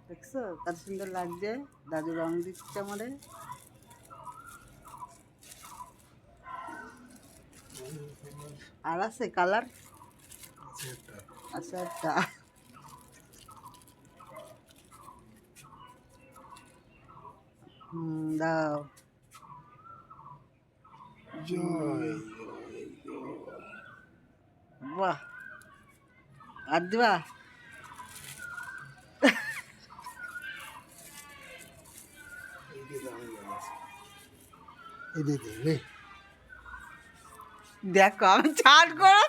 দেখছো কত সুন্দর লাগছে, দাদু রং দিচ্ছে আমারে। আর আছে কালার? আচ্ছা একটা দাও। জয় বাহ, আর দিবা? দেখো আমি ছাড় করো।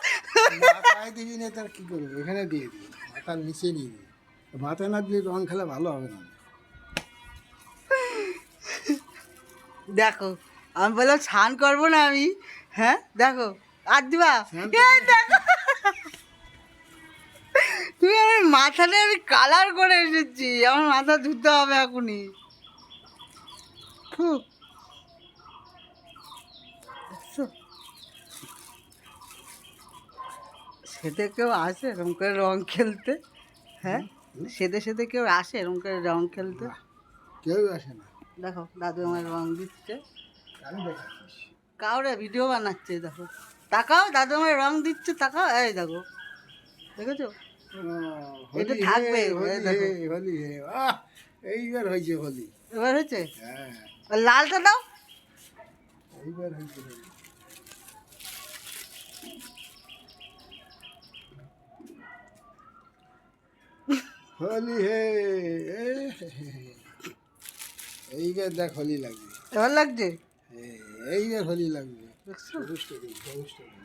মাথায় দিবি না তার কি করবো, এখানে দিয়ে দিবি, মাথার নিচে নিয়ে দিবি। মাথায় না দিলে রং খেলা ভালো হবে না। দেখো আমি বললাম স্নান করবো না আমি, হ্যাঁ দেখো আর দিবা। স্নান এই দেখো তুমি, আমার মাথাটা আমি কালার করে এসেছি, আমার মাথা ধুতে হবে এখনই। খুব সেতে কেউ আসে এরকম করে রং খেলতে? হ্যাঁ, সেতে কেউ আসে এরকম করে রং খেলতে? কেউ আসে না। দেখো দাদু আমার রং দিচ্ছে, আমি দেখাচ্ছিস। কাউরে ভিডিও বানাচ্ছে। দেখো তাকাও, দাদু আমার রং দিচ্ছে, তাকাও, এই দেখো দেখেছো? এটা হোলি থাকবে, হে, এই হোলি দেখো হে, হোলি হে, আহ এইবার হয়েছে হোলি। এবার হয়েছে। হ্যাঁ, আর লালটা দাও। এইবার হয়েছে হোলি। হোলি হে, এ হে হে হে। এইবার দেখ হোলি লাগবে। এবার লাগছে। এইবার হোলি লাগবে। দেখছো? সবুজ টেবিল, সবুজ টেবিল।